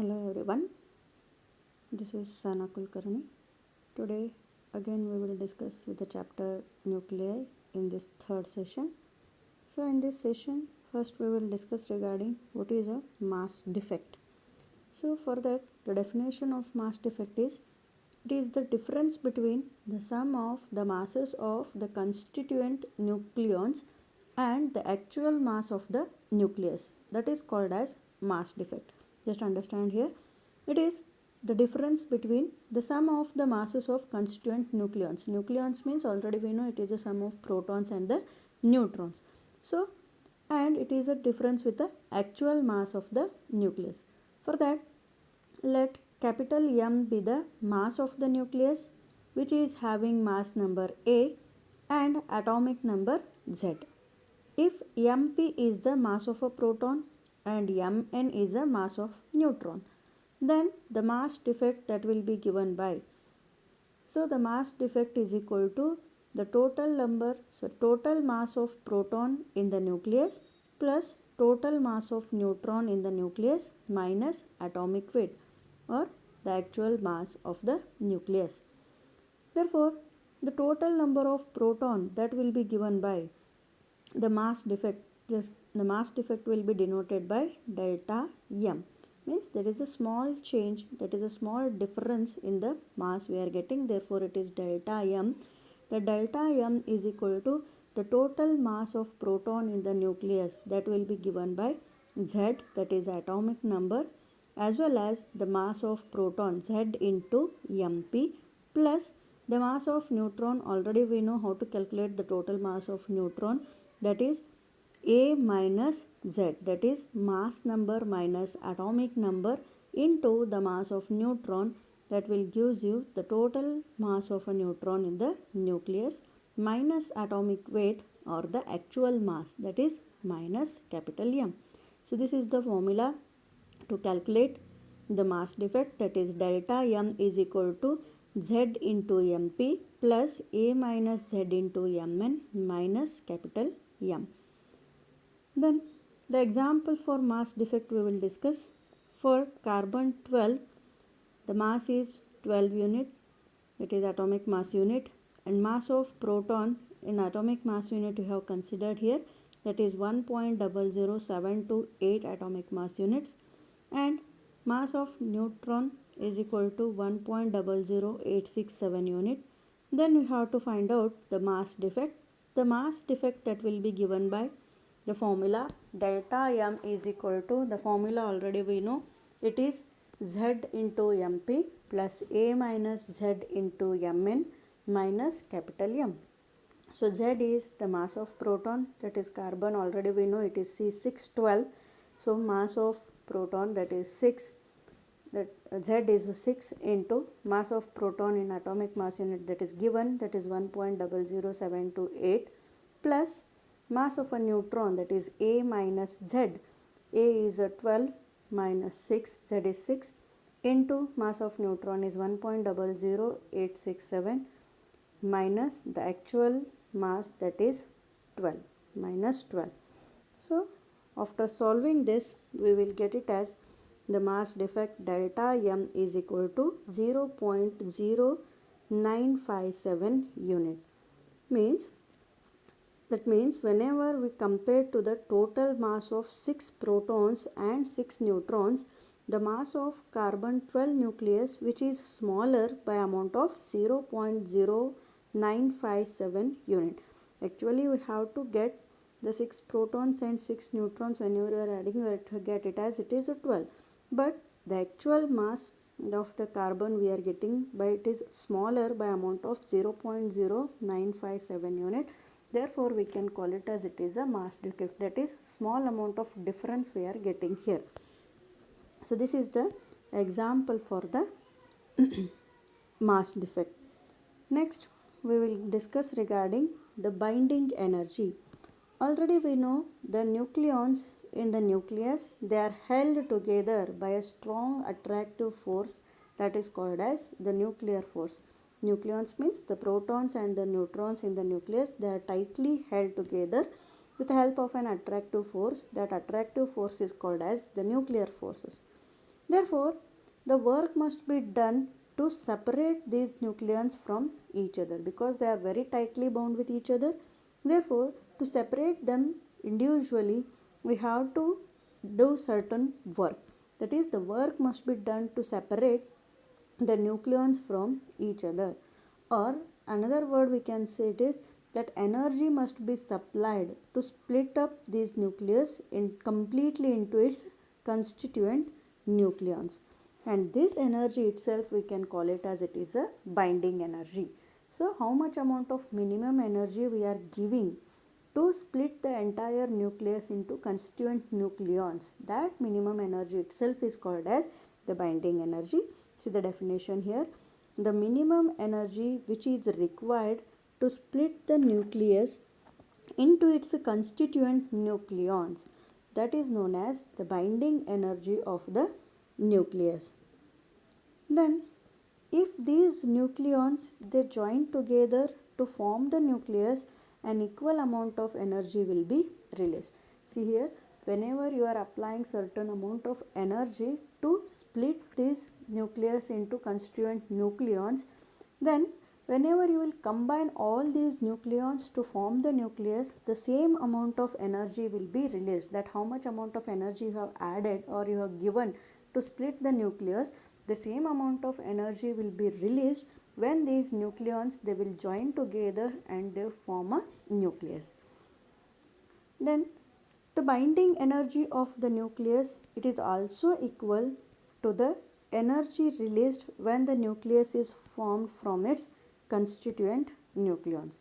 Hello everyone, this is Sana Kulkarni. Today again we will discuss with the chapter nuclei in this third session. So in this session first we will discuss regarding what is a mass defect. So for that the definition of mass defect is it is the difference between the sum of the masses of the constituent nucleons and the actual mass of the nucleus. That is called as mass defect. Just understand here, it is the difference between the sum of the masses of constituent nucleons. Nucleons means already we know it is the sum of protons and the neutrons. So and it is a difference with the actual mass of the nucleus. For that, let capital M be the mass of the nucleus, which is having mass number A and atomic number Z. If Mp is the mass of a proton and Mn is the mass of neutron, then the mass defect that will be given by, so the mass defect is equal to the total mass of proton in the nucleus plus total mass of neutron in the nucleus minus atomic weight or the actual mass of the nucleus. Therefore, the total number of proton that will be given by the mass defect, the mass defect will be denoted by delta M. Means there is a small change, that is a small difference in the mass we are getting, therefore it is delta M. The delta M is equal to the total mass of proton in the nucleus that will be given by Z, that is atomic number, as well as the mass of proton Z into Mp plus the mass of neutron. Already we know how to calculate the total mass of neutron, that is A minus Z, that is mass number minus atomic number into the mass of neutron, that will gives you the total mass of a neutron in the nucleus minus atomic weight or the actual mass, that is minus capital M. So this is the formula to calculate the mass defect, that is delta M is equal to Z into Mp plus A minus Z into Mn minus capital M. Then the example for mass defect we will discuss. For carbon 12, the mass is 12 unit, it is atomic mass unit, and mass of proton in atomic mass unit we have considered here, that is 1.00728 atomic mass units, and mass of neutron is equal to 1.00867 unit. Then we have to find out the mass defect. The mass defect that will be given by the formula delta M is equal to, the formula already we know, it is Z into Mp plus A minus Z into Mn minus capital M. So Z is the mass of proton, that is carbon, already we know it is C612. So mass of proton, that is 6, that Z is 6 into mass of proton in atomic mass unit that is given, that is 1.00728 plus mass of a neutron, that is A minus Z. A is 12 minus 6, Z is 6 into mass of neutron is 1.00867 minus the actual mass, that is 12 minus 12. So after solving this we will get it as the mass defect delta M is equal to 0.0957 unit. That means whenever we compare to the total mass of 6 protons and 6 neutrons, the mass of carbon 12 nucleus, which is smaller by amount of 0.0957 unit. Actually we have to get the 6 protons and 6 neutrons, whenever you are adding you have to get it as it is a 12, but the actual mass of the carbon we are getting by it is smaller by amount of 0.0957 unit. Therefore we can call it as it is a mass defect, that is small amount of difference we are getting here. So this is the example for the mass defect. Next we will discuss regarding the binding energy. Already we know the nucleons in the nucleus, they are held together by a strong attractive force that is called as the nuclear force. Nucleons means the protons and the neutrons in the nucleus, they are tightly held together with the help of an attractive force. That attractive force is called as the nuclear forces. Therefore, the work must be done to separate these nucleons from each other because they are very tightly bound with each other. Therefore, to separate them individually, we have to do certain work. That is, the work must be done to separate the nucleons from each other. Or another word we can say it is that energy must be supplied to split up these nucleus in completely into its constituent nucleons, and this energy itself we can call it as it is a binding energy. So how much amount of minimum energy we are giving to split the entire nucleus into constituent nucleons, that minimum energy itself is called as the binding energy. See the definition here: the minimum energy which is required to split the nucleus into its constituent nucleons, that is known as the binding energy of the nucleus. Then if these nucleons they join together to form the nucleus, an equal amount of energy will be released. See here, whenever you are applying certain amount of energy to split this nucleus into constituent nucleons, then whenever you will combine all these nucleons to form the nucleus, the same amount of energy will be released. That how much amount of energy you have added or you have given to split the nucleus, the same amount of energy will be released when these nucleons they will join together and they form a nucleus. Then the binding energy of the nucleus, it is also equal to the energy released when the nucleus is formed from its constituent nucleons.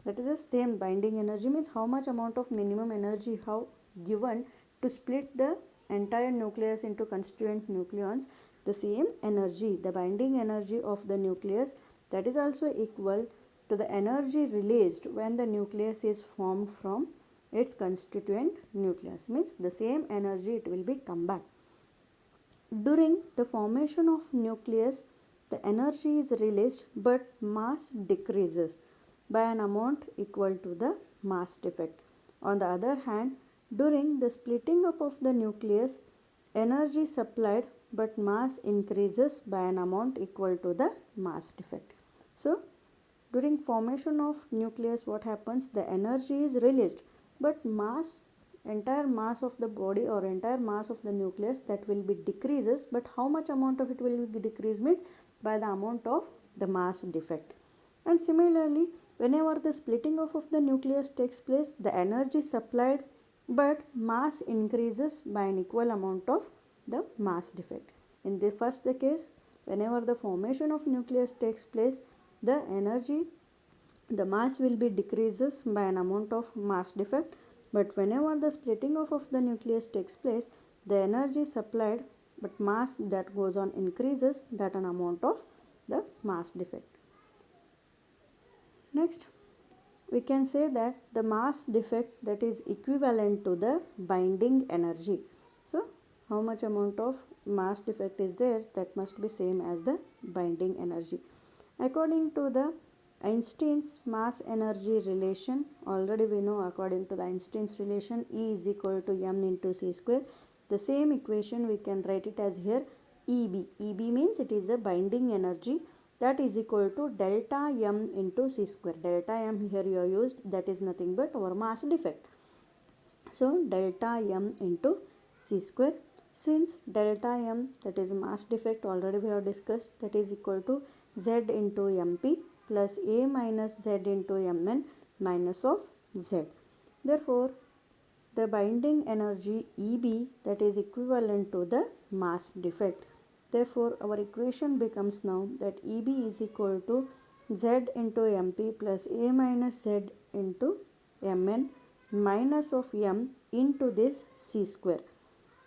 That is the same. Binding energy means how much amount of minimum energy you have given to split the entire nucleus into constituent nucleons. The same energy, the binding energy of the nucleus, that is also equal to the energy released when the nucleus is formed from its constituent nucleus. Means the same energy it will be come back. During the formation of nucleus, the energy is released but mass decreases by an amount equal to the mass defect. On the other hand, during the splitting up of the nucleus, energy supplied but mass increases by an amount equal to the mass defect. So, during formation of nucleus, what happens? The energy is released but entire mass of the body or entire mass of the nucleus that will be decreases, but how much amount of it will be decreased means by the amount of the mass defect. And similarly, whenever the splitting off of the nucleus takes place, the energy supplied but mass increases by an equal amount of the mass defect. In the first case, whenever the formation of nucleus takes place, the energy, the mass will be decreases by an amount of mass defect, but whenever the splitting off of the nucleus takes place, the energy supplied but mass that goes on increases that an amount of the mass defect. Next, we can say that the mass defect that is equivalent to the binding energy. So, how much amount of mass defect is there, that must be same as the binding energy. According to the Einstein's mass energy relation, already we know according to the Einstein's relation E is equal to m into c square. The same equation we can write it as here EB. EB means it is a binding energy, that is equal to delta m into c square. Delta m here you have used, that is nothing but our mass defect. So delta m into c square. Since delta m, that is mass defect, already we have discussed, that is equal to z into mp plus a minus z into mn minus of z. Therefore, the binding energy EB, that is equivalent to the mass defect. Therefore, our equation becomes now that EB is equal to z into mp plus a minus z into mn minus of m into this c square.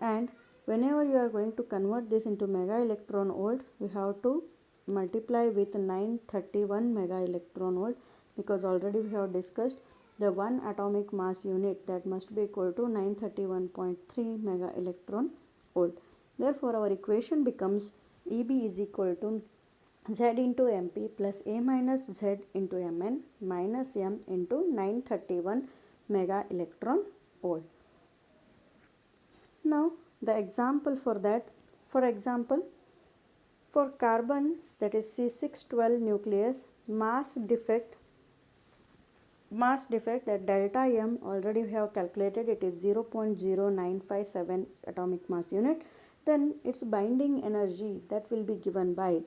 And whenever you are going to convert this into mega electron volt, we have to multiply with 931 mega electron volt, because already we have discussed the one atomic mass unit that must be equal to 931.3 mega electron volt. Therefore, our equation becomes EB is equal to z into mp plus a minus z into mn minus m into 931 mega electron volt. Now, the example for that, For example, for carbons, that is C612 nucleus, mass defect that delta M already we have calculated, it is 0.0957 atomic mass unit. Then its binding energy that will be given by,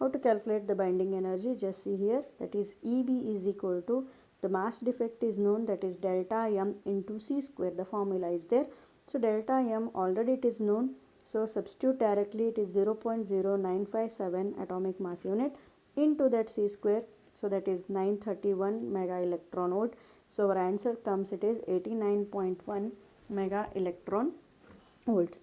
how to calculate the binding energy, just see here, that is EB is equal to, the mass defect is known, that is delta M into C square, the formula is there. So delta M already it is known, so substitute directly, it is 0.0957 atomic mass unit into that C square, so that is 931 mega electron volt. So our answer comes, it is 89.1 mega electron volts.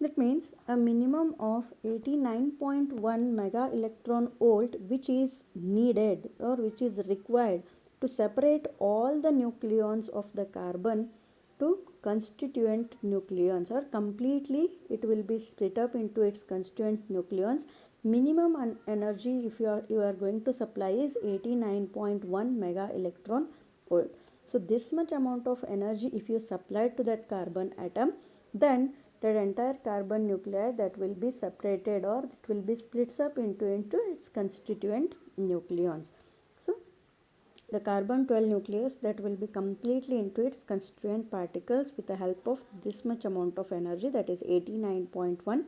That means a minimum of 89.1 mega electron volt which is needed or which is required to separate all the nucleons of the carbon to constituent nucleons, or completely it will be split up into its constituent nucleons. Minimum energy if you are going to supply is 89.1 mega electron volt. So this much amount of energy if you supply to that carbon atom, then that entire carbon nuclei that will be separated, or it will be splits up into its constituent nucleons. So the carbon 12 nucleus that will be completely into its constituent particles with the help of this much amount of energy, that is 89.1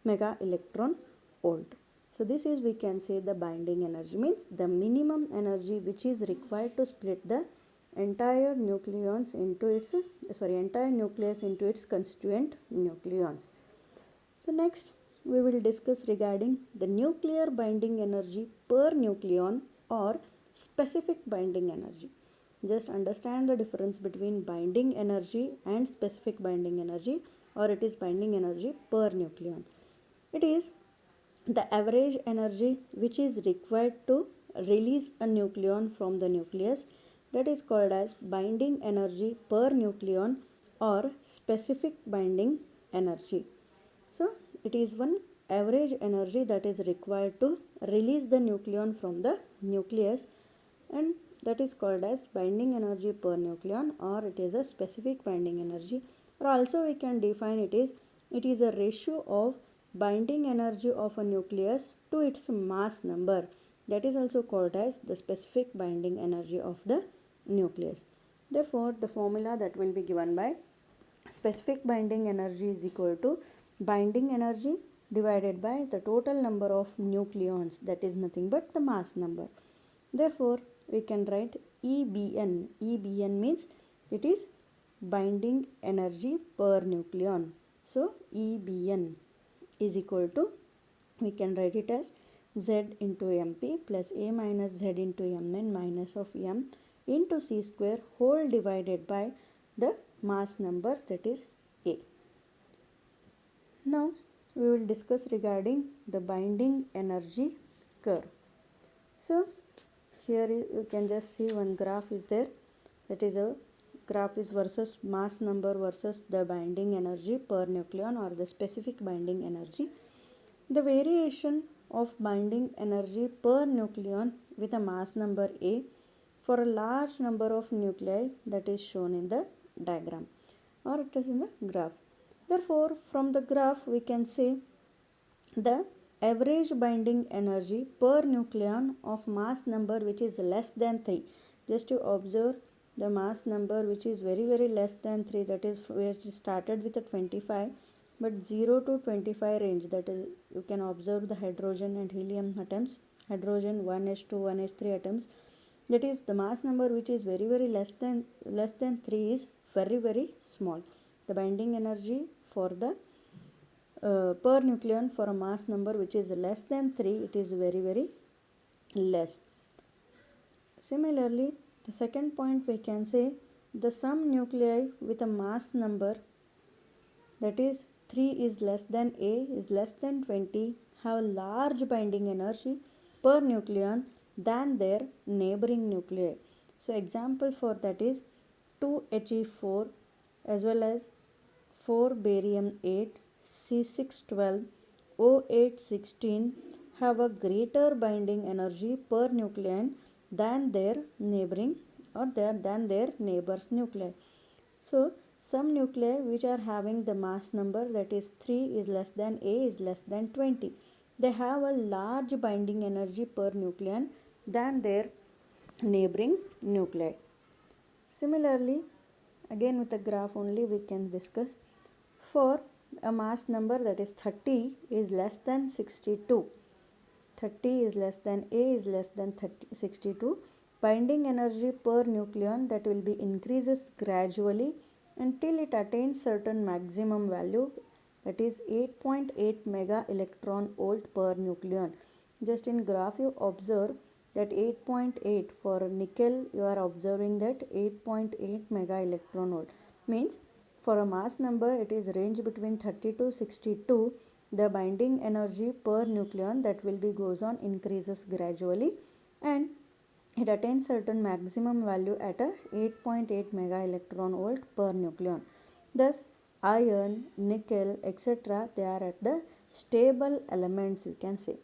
mega electron volt. So this is, we can say, the binding energy, means the minimum energy which is required to split the entire nucleus into its constituent nucleons. So next we will discuss regarding the nuclear binding energy per nucleon or specific binding energy. Just understand the difference between binding energy and specific binding energy, or it is binding energy per nucleon. It is the average energy which is required to release a nucleon from the nucleus, that is called as binding energy per nucleon or specific binding energy. So it is one average energy that is required to release the nucleon from the nucleus, and that is called as binding energy per nucleon, or it is a specific binding energy. Or also we can define it is a ratio of binding energy of a nucleus to its mass number, that is also called as the specific binding energy of the nucleus. Therefore the formula that will be given by specific binding energy is equal to binding energy divided by the total number of nucleons, that is nothing but the mass number. Therefore we can write EBN. EBN means it is binding energy per nucleon. So EBN is equal to, we can write it as Z into MP plus A minus Z into Mn minus of M into C square whole divided by the mass number, that is A. Now we will discuss regarding the binding energy curve. So here you can just see one graph is there, that is a graph is versus mass number versus the binding energy per nucleon or the specific binding energy. The variation of binding energy per nucleon with a mass number A for a large number of nuclei, that is shown in the diagram, or it is in the graph. Therefore from the graph we can say the average binding energy per nucleon of mass number which is less than 3. Just to observe the mass number which is very less than 3, that is where it started with a 25, but 0 to 25 range, that is you can observe the hydrogen and helium atoms, hydrogen 1s2 1s3 atoms, that is the mass number which is very less than 3 is very small. The binding energy for the per nucleon for a mass number which is less than 3, it is very less. Similarly, the second point we can say the some nuclei with a mass number, that is 3 is less than A is less than 20, have large binding energy per nucleon than their neighboring nuclei. So example for that is 2He4 as well as 4 barium 8, C612, O816 have a greater binding energy per nucleon than their neighboring or than their neighbors nuclei. So some nuclei which are having the mass number that is 3 is less than A is less than 20. They have a large binding energy per nucleon than their neighboring nuclei. Similarly, again with a graph only we can discuss. For a mass number that is 30 is less than 62. 30 is less than A is less than 62. Binding energy per nucleon that will be increases gradually until it attains certain maximum value, that is 8.8 mega electron volt per nucleon. Just in graph you observe that 8.8 for nickel you are observing that 8.8 mega electron volt means for a mass number it is range between 30 to 62. The binding energy per nucleon that will be goes on increases gradually and it attains certain maximum value at a 8.8 mega electron volt per nucleon. Thus iron, nickel, etc. they are at the stable elements, you can say.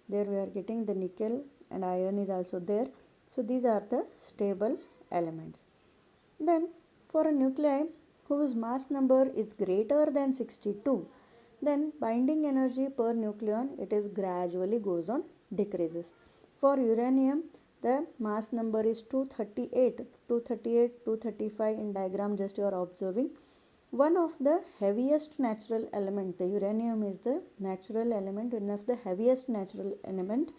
There we are getting the nickel and iron is also there. So these are the stable elements. Then for a nuclei whose mass number is greater than 62, then binding energy per nucleon it is gradually goes on decreases. For uranium the mass number is 235 in diagram just you are observing. One of the heaviest natural element, the uranium is the natural element, one of the heaviest natural element.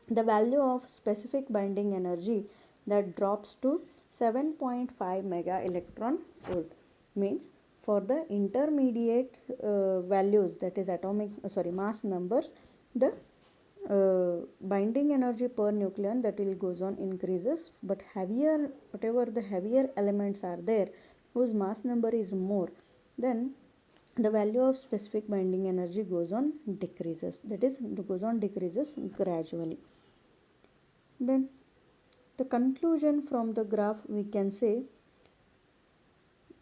The value of specific binding energy that drops to 7.5 mega electron volt means for the intermediate values, that is atomic mass numbers, the binding energy per nucleon that will goes on increases, but heavier, whatever the heavier elements are there whose mass number is more, then the value of specific binding energy goes on decreases, that is goes on decreases gradually. Then the conclusion from the graph we can say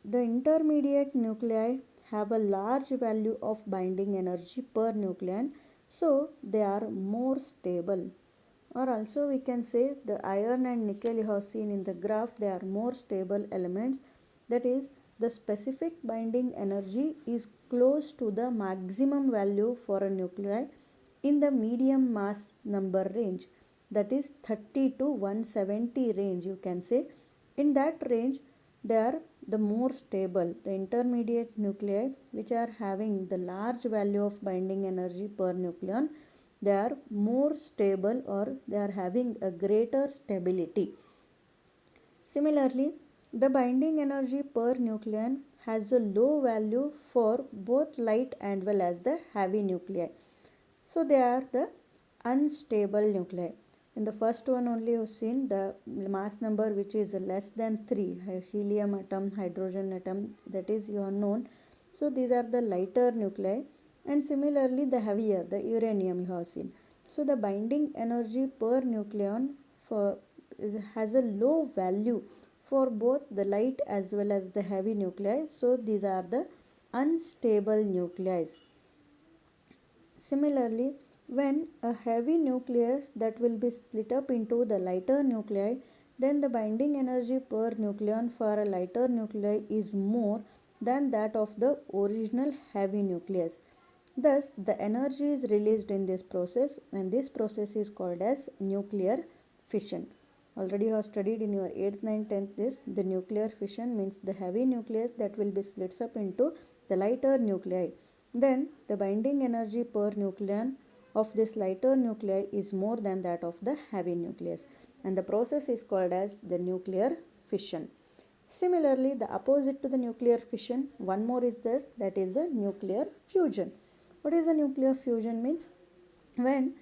the intermediate nuclei have a large value of binding energy per nucleon, so they are more stable. Or also we can say the iron and nickel you have seen in the graph, they are more stable elements, that is the specific binding energy is close to the maximum value for a nuclei in the medium mass number range, that is 30 to 170 range, you can say. In that range they are the more stable. The intermediate nuclei which are having the large value of binding energy per nucleon, they are more stable or they are having a greater stability. Similarly, the binding energy per nucleon has a low value for both light and well as the heavy nuclei. So they are the unstable nuclei. In the first one only you have seen the mass number which is less than 3, helium atom, hydrogen atom, that is you are known. So these are the lighter nuclei, and similarly the heavier, the uranium you have seen. So the binding energy per nucleon has a low value for both the light as well as the heavy nuclei. So these are the unstable nuclei. Similarly, when a heavy nucleus that will be split up into the lighter nuclei, then the binding energy per nucleon for a lighter nuclei is more than that of the original heavy nucleus. Thus, the energy is released in this process, and this process is called as nuclear fission. Already you have studied in your 8th, 9th, 10th this. The nuclear fission means the heavy nucleus that will be split up into the lighter nuclei. Then the binding energy per nucleon of this lighter nuclei is more than that of the heavy nucleus, and the process is called as the nuclear fission. Similarly, the opposite to the nuclear fission, one more is there, that is the nuclear fusion. What is the nuclear fusion means? When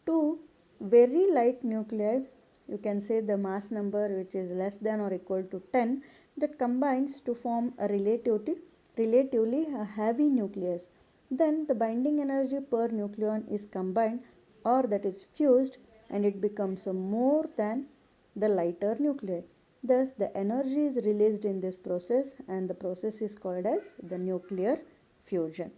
two very light nuclei, you can say the mass number which is less than or equal to 10, that combines to form a relatively a heavy nucleus. Then the binding energy per nucleon is combined or that is fused, and it becomes more than the lighter nuclei. Thus the energy is released in this process, and the process is called as the nuclear fusion.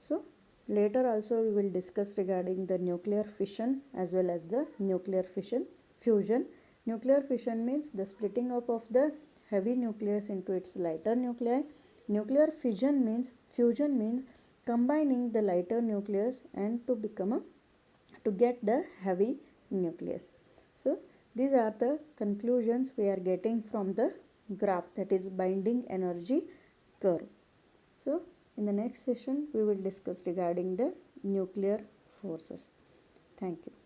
So later also we will discuss regarding the nuclear fission as well as the nuclear fusion. Nuclear fission means the splitting up of the heavy nucleus into its lighter nuclei. Nuclear fusion means combining the lighter nucleus and to get the heavy nucleus. So these are the conclusions we are getting from the graph, that is binding energy curve. So in the next session we will discuss regarding the nuclear forces. Thank you.